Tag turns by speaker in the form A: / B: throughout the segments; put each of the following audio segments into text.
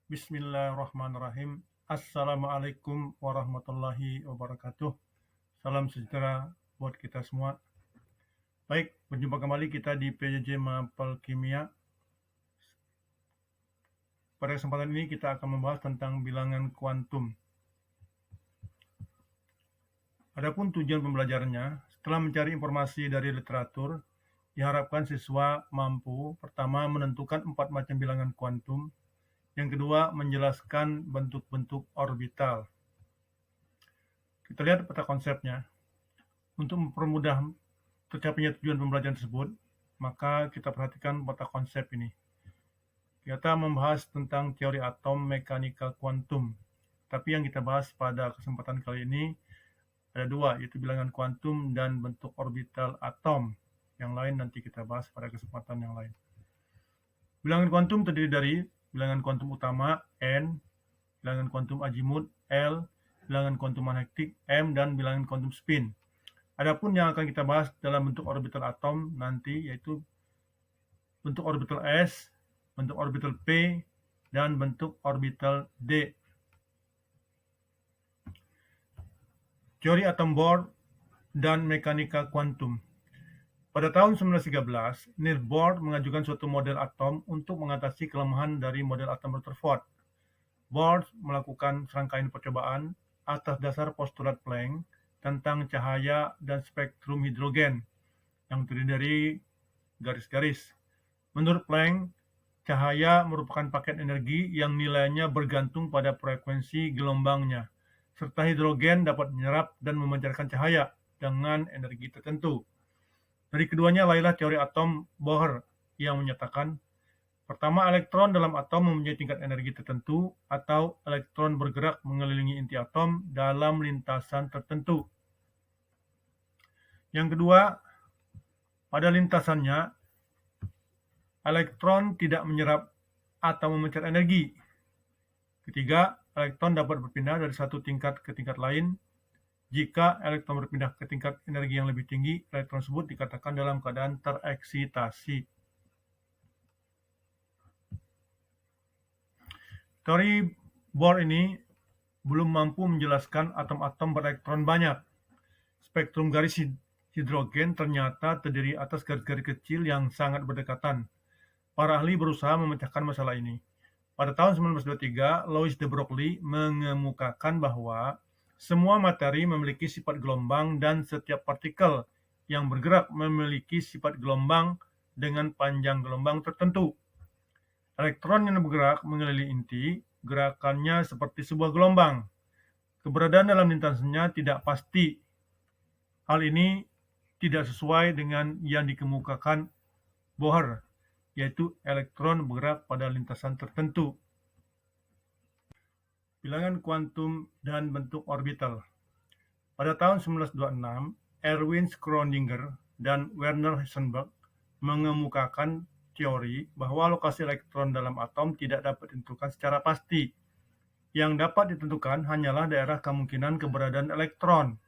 A: Bismillahirrahmanirrahim. Assalamualaikum warahmatullahi wabarakatuh. Salam sejahtera buat kita semua. Baik, berjumpa kembali kita di PJJ Mapel Kimia. Pada kesempatan ini kita akan membahas tentang bilangan kuantum. Adapun tujuan pembelajarannya, setelah mencari informasi dari literatur, diharapkan siswa mampu pertama menentukan 4 macam bilangan kuantum, yang kedua menjelaskan bentuk-bentuk orbital. Kita lihat peta konsepnya. Untuk mempermudah tercapainya tujuan pembelajaran tersebut, maka kita perhatikan peta konsep ini. Kita membahas tentang teori atom mekanika kuantum. Tapi yang kita bahas pada kesempatan kali ini ada dua, yaitu bilangan kuantum dan bentuk orbital atom. Yang lain nanti kita bahas pada kesempatan yang lain. Bilangan kuantum terdiri dari bilangan kuantum utama N, bilangan kuantum azimut L, bilangan kuantum magnetik M, dan bilangan kuantum spin. Adapun yang akan kita bahas dalam bentuk orbital atom nanti yaitu bentuk orbital S, bentuk orbital P, dan bentuk orbital D. Teori atom Bohr dan mekanika kuantum. Pada tahun 1913, Niels Bohr mengajukan suatu model atom untuk mengatasi kelemahan dari model atom Rutherford. Bohr melakukan serangkaian percobaan atas dasar postulat Planck tentang cahaya dan spektrum hidrogen yang terdiri dari garis-garis. Menurut Planck, cahaya merupakan paket energi yang nilainya bergantung pada frekuensi gelombangnya, serta hidrogen dapat menyerap dan memancarkan cahaya dengan energi tertentu. Dari keduanya lahirlah teori atom Bohr yang menyatakan, pertama, elektron dalam atom mempunyai tingkat energi tertentu atau elektron bergerak mengelilingi inti atom dalam lintasan tertentu. Yang kedua, pada lintasannya, elektron tidak menyerap atau memancar energi. Ketiga, elektron dapat berpindah dari satu tingkat ke tingkat lain. Jika elektron berpindah ke tingkat energi yang lebih tinggi, elektron tersebut dikatakan dalam keadaan tereksitasi. Teori Bohr ini belum mampu menjelaskan atom-atom berelektron banyak. Spektrum garis hidrogen ternyata terdiri atas garis-garis kecil yang sangat berdekatan. Para ahli berusaha memecahkan masalah ini. Pada tahun 1923, Louis de Broglie mengemukakan bahwa semua materi memiliki sifat gelombang dan setiap partikel yang bergerak memiliki sifat gelombang dengan panjang gelombang tertentu. Elektron yang bergerak mengelilingi inti, gerakannya seperti sebuah gelombang. Keberadaan dalam lintasannya tidak pasti. Hal ini tidak sesuai dengan yang dikemukakan Bohr, yaitu elektron bergerak pada lintasan tertentu. Bilangan kuantum dan bentuk orbital. Pada tahun 1926, Erwin Schrödinger dan Werner Heisenberg mengemukakan teori bahwa lokasi elektron dalam atom tidak dapat ditentukan secara pasti. Yang dapat ditentukan hanyalah daerah kemungkinan keberadaan elektron.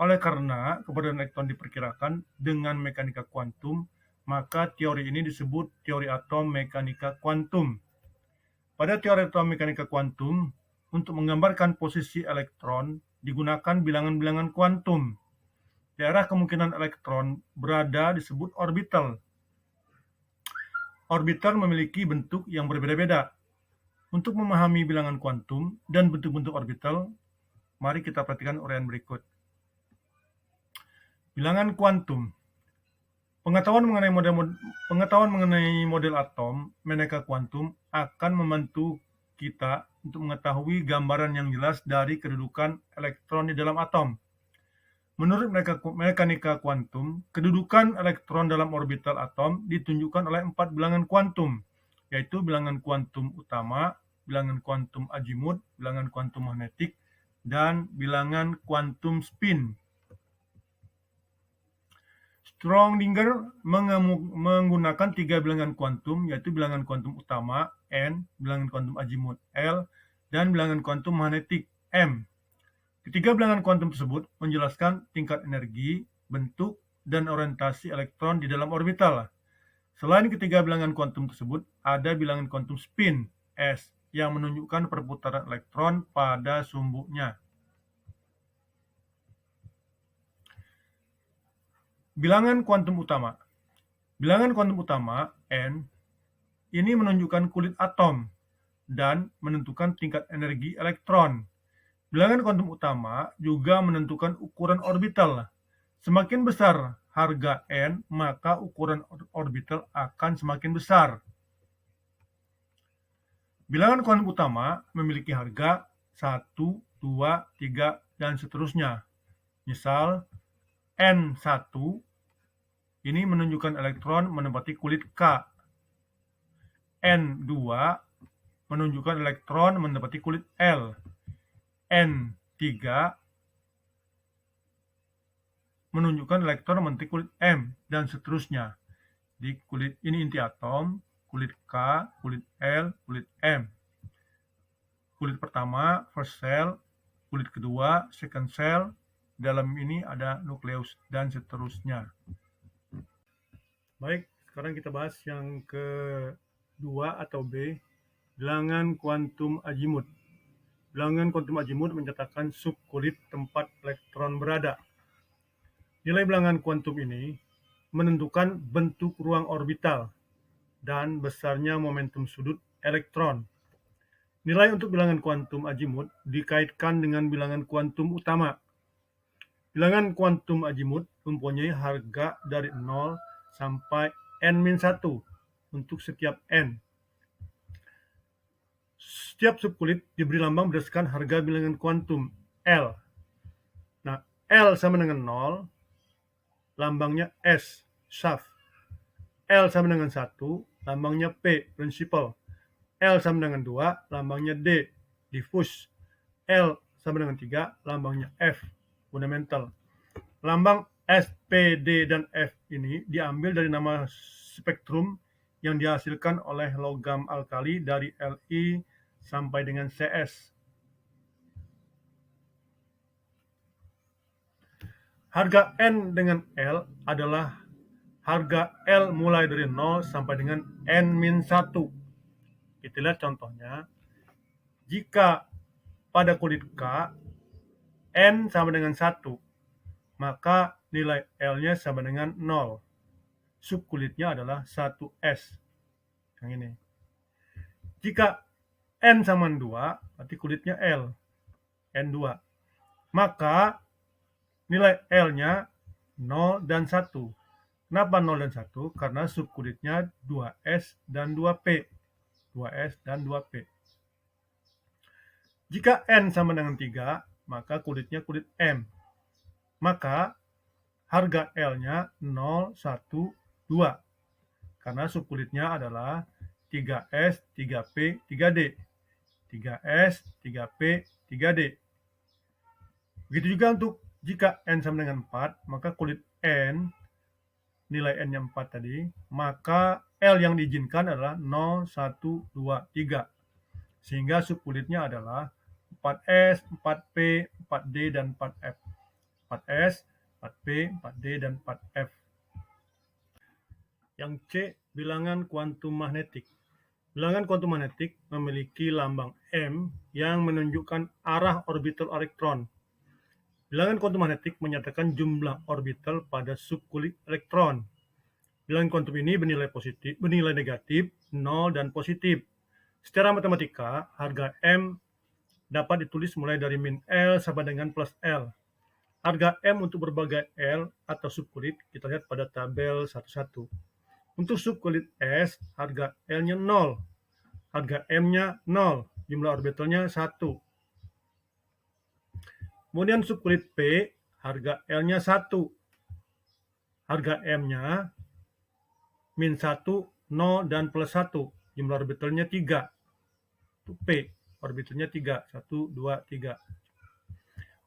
A: Oleh karena keberadaan elektron diperkirakan dengan mekanika kuantum, maka teori ini disebut teori atom mekanika kuantum. Pada teori atom mekanika kuantum, untuk menggambarkan posisi elektron digunakan bilangan-bilangan kuantum. Daerah kemungkinan elektron berada disebut orbital. Orbital memiliki bentuk yang berbeda-beda. Untuk memahami bilangan kuantum dan bentuk-bentuk orbital, mari kita perhatikan uraian berikut. Bilangan kuantum. Pengetahuan mengenai model atom mekanika kuantum akan membantu kita untuk mengetahui gambaran yang jelas dari kedudukan elektron di dalam atom. Menurut mekanika kuantum, kedudukan elektron dalam orbital atom ditunjukkan oleh 4 bilangan kuantum, yaitu bilangan kuantum utama, bilangan kuantum azimut, bilangan kuantum magnetik, dan bilangan kuantum spin. Schrödinger menggunakan 3 bilangan kuantum, yaitu bilangan kuantum utama N, bilangan kuantum azimut L, dan bilangan kuantum magnetik M. Ketiga bilangan kuantum tersebut menjelaskan tingkat energi, bentuk, dan orientasi elektron di dalam orbital. Selain ketiga bilangan kuantum tersebut, ada bilangan kuantum spin S, yang menunjukkan perputaran elektron pada sumbunya. Bilangan kuantum utama. Bilangan kuantum utama, N, ini menunjukkan kulit atom dan menentukan tingkat energi elektron. Bilangan kuantum utama juga menentukan ukuran orbital. Semakin besar harga N, maka ukuran orbital akan semakin besar. Bilangan kuantum utama memiliki harga 1, 2, 3, dan seterusnya. Misal, N1 ini menunjukkan elektron menempati kulit K. N2 menunjukkan elektron menempati kulit L. N3 menunjukkan elektron menempati kulit M, dan seterusnya. Di kulit ini inti atom, kulit K, kulit L, kulit M. Kulit pertama, first cell, kulit kedua, second cell, dalam ini ada nukleus, dan seterusnya. Baik, sekarang kita bahas yang kedua atau B, bilangan kuantum azimut. Bilangan kuantum azimut menyatakan subkulit tempat elektron berada. Nilai bilangan kuantum ini menentukan bentuk ruang orbital dan besarnya momentum sudut elektron. Nilai untuk bilangan kuantum azimut dikaitkan dengan bilangan kuantum utama. Bilangan kuantum azimut mempunyai harga dari 0 sampai n-1 untuk setiap n. Setiap subkulit diberi lambang berdasarkan harga bilangan kuantum L. Nah, L sama dengan 0, lambangnya S, shaft. L sama dengan 1, lambangnya P, principal. L sama dengan 2, lambangnya D, diffuse. L sama dengan 3, lambangnya F, fundamental. Lambang S, P, D, dan F ini diambil dari nama spektrum yang dihasilkan oleh logam alkali dari Li sampai dengan Cs. Harga N dengan L adalah harga L mulai dari 0 sampai dengan n-1. Kita lihat contohnya. Jika pada kulit K, N sama dengan 1, maka nilai L-nya sama dengan 0. Subkulitnya adalah 1S. Yang ini. Jika N sama 2, berarti kulitnya L. N2. Maka nilai L-nya 0 dan 1. Kenapa 0 dan 1? Karena subkulitnya 2S dan 2P. 2S dan 2P. Jika N sama dengan 3, maka kulitnya kulit M. Maka harga L-nya 0, 1, 2. Karena subkulitnya adalah 3S, 3P, 3D. 3S, 3P, 3D. Begitu juga untuk jika N sama dengan 4, maka kulit N, nilai N-nya 4 tadi, maka L yang diizinkan adalah 0, 1, 2, 3. Sehingga subkulitnya adalah 4S, 4P, 4D, dan 4F. 4S, 4P, 4D, dan 4F. Yang C, bilangan kuantum magnetik. Bilangan kuantum magnetik memiliki lambang M yang menunjukkan arah orbital elektron. Bilangan kuantum magnetik menyatakan jumlah orbital pada subkulit elektron. Bilangan kuantum ini bernilai negatif, 0, dan positif. Secara matematika, harga M dapat ditulis mulai dari min L sama dengan plus L. Harga M untuk berbagai L atau subkulit kita lihat pada tabel 11. Untuk subkulit S, harga L-nya 0. Harga M-nya 0. Jumlah orbitalnya 1. Kemudian subkulit P, harga L-nya 1. Harga M-nya min 1, 0, dan plus 1. Jumlah orbitalnya 3. Untuk P, orbitalnya 3. 1, 2, 3.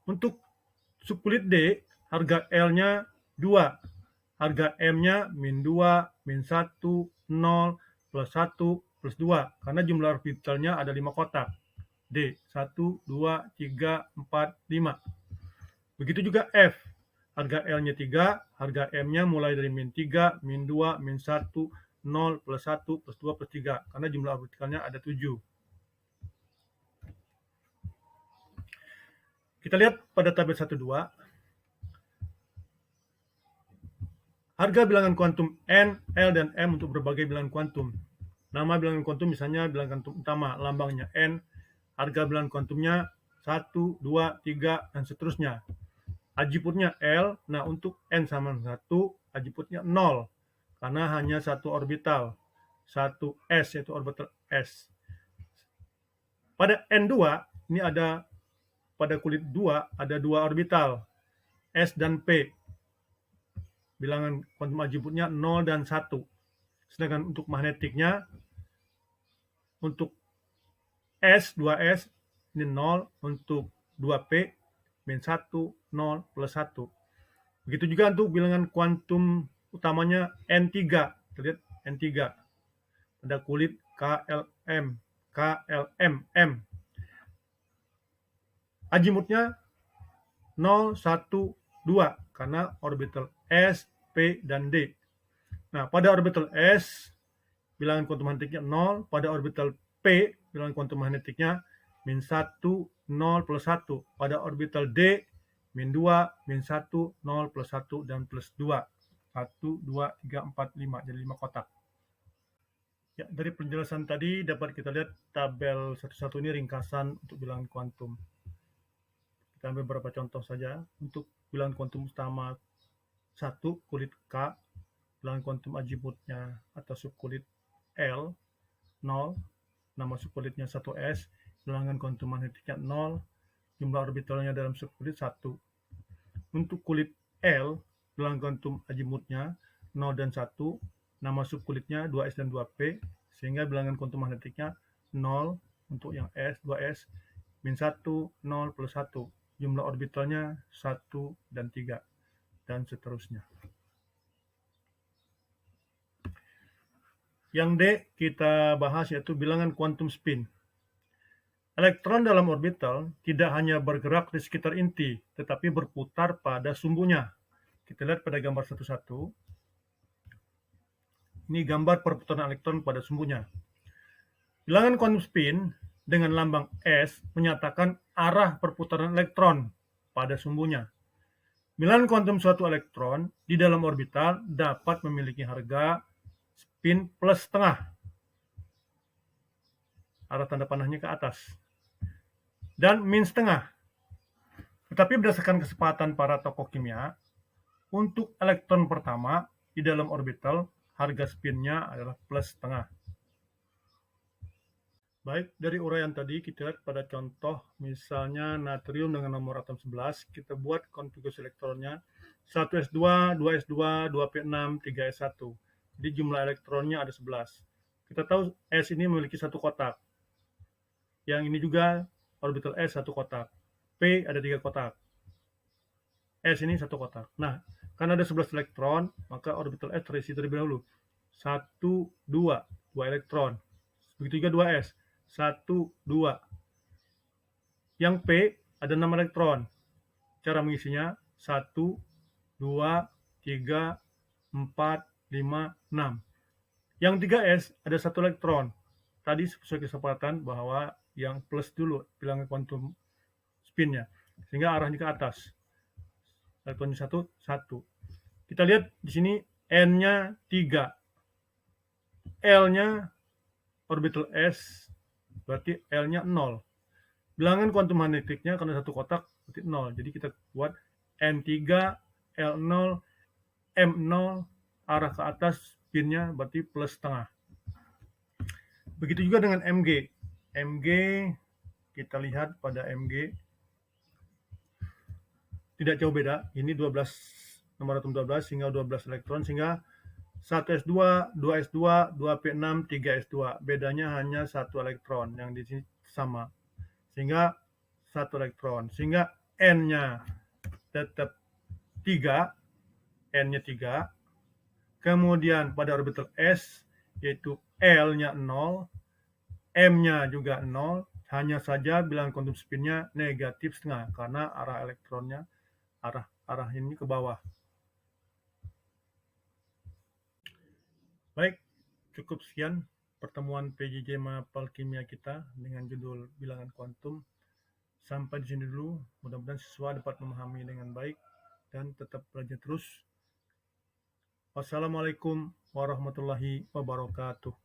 A: Untuk subkulit D, harga L-nya 2. Harga M-nya min 2, min 1, 0, plus 1, plus 2. Karena jumlah orbitalnya ada 5 kotak. D, 1, 2, 3, 4, 5. Begitu juga F. Harga L-nya 3, harga M-nya mulai dari min 3, min 2, min 1, 0, plus 1, plus 2, plus 3. Karena jumlah orbitalnya ada 7. Kita lihat pada tabel 1-2, harga bilangan kuantum N, L, dan M untuk berbagai bilangan kuantum. Nama bilangan kuantum misalnya bilangan kuantum utama, lambangnya N, harga bilangan kuantumnya 1, 2, 3, dan seterusnya. Ajiputnya L, nah untuk N sama 1, ajiputnya 0, karena hanya satu orbital, satu S, yaitu orbital S. Pada N2, ini ada, pada kulit 2, ada dua orbital, S dan P. Bilangan kuantum ajiputnya 0 dan 1. Sedangkan untuk magnetiknya, untuk S, 2S, ini 0, untuk 2P, min 1, 0, plus 1. Begitu juga untuk bilangan kuantum utamanya N3. Kita lihat N3. Ada kulit KLM, KLMM. Azimutnya 0, 1, 2, karena orbital S, P, dan D. Nah, pada orbital S, bilangan kuantum magnetiknya 0, pada orbital P, bilangan kuantum magnetiknya min 1, 0, plus 1. Pada orbital D, min 2, min 1, 0, plus 1, dan plus 2. 1, 2, 3, 4, 5. Jadi 5 kotak. Ya, dari penjelasan tadi dapat kita lihat tabel 1-1 ini ringkasan untuk bilangan kuantum. Kita ambil beberapa contoh saja. Untuk bilangan kuantum utama 1, kulit K, bilangan kuantum azimutnya atau subkulit L, 0, nama subkulitnya 1S, bilangan kuantum magnetiknya 0, jumlah orbitalnya dalam subkulit 1. Untuk kulit L, bilangan kuantum azimutnya 0 dan 1, nama subkulitnya 2S dan 2P, sehingga bilangan kuantum magnetiknya 0 untuk yang S, 2S, min 1, 0, plus 1. Jumlah orbitalnya 1 dan 3, dan seterusnya. Yang D kita bahas yaitu bilangan kuantum spin. Elektron dalam orbital tidak hanya bergerak di sekitar inti, tetapi berputar pada sumbunya. Kita lihat pada gambar 1-1. Ini gambar perputaran elektron pada sumbunya. Bilangan kuantum spin dengan lambang S menyatakan arah perputaran elektron pada sumbunya. Bilangan kuantum suatu elektron di dalam orbital dapat memiliki harga spin plus setengah. Arah tanda panahnya ke atas. Dan min setengah. Tetapi berdasarkan kesepakatan para tokoh kimia, untuk elektron pertama di dalam orbital, harga spinnya adalah plus setengah. Baik, dari uraian tadi kita lihat pada contoh, misalnya natrium dengan nomor atom 11, kita buat konfigurasi elektronnya 1s2, 2s2, 2p6, 3s1. Jadi jumlah elektronnya ada 11. Kita tahu S ini memiliki satu kotak. Yang ini juga orbital S satu kotak. P ada 3 kotak. S ini satu kotak. Nah, karena ada 11 elektron, maka orbital S terisi terlebih dahulu. 1, 2, 2 elektron. Begitu juga 2S. 1, 2. Yang P ada 6 elektron. Cara mengisinya 1, 2, 3, 4, 5, 6. Yang 3S ada 1 elektron. Tadi sesuai kesepakatan bahwa yang plus dulu bilangan kuantum spinnya, sehingga arahnya ke atas. Elektronnya 1, 1. Kita lihat di sini N-nya 3. L-nya orbital S, berarti L-nya 0. Bilangan kuantum magnetiknya karena satu kotak berarti 0. Jadi kita buat N3, L0, M0, arah ke atas spinnya berarti plus setengah. Begitu juga dengan Mg. Mg, kita lihat pada Mg, tidak jauh beda. Ini 12, nomor atom 12, sehingga 12 elektron, sehingga 1s2, 2s2, 2p6, 3s2. Bedanya hanya 1 elektron, yang di sini sama. Sehingga 1 elektron. Sehingga N-nya tetap 3, N-nya 3. Kemudian pada orbital S, yaitu L-nya 0, M-nya juga 0, hanya saja bilangan kuantum spinnya negatif setengah, karena arah elektronnya, arah ini ke bawah. Baik, cukup sekian pertemuan PJJ Mapel Kimia kita dengan judul bilangan kuantum. Sampai di sini dulu, mudah-mudahan siswa dapat memahami dengan baik dan tetap belajar terus. Wassalamualaikum warahmatullahi wabarakatuh.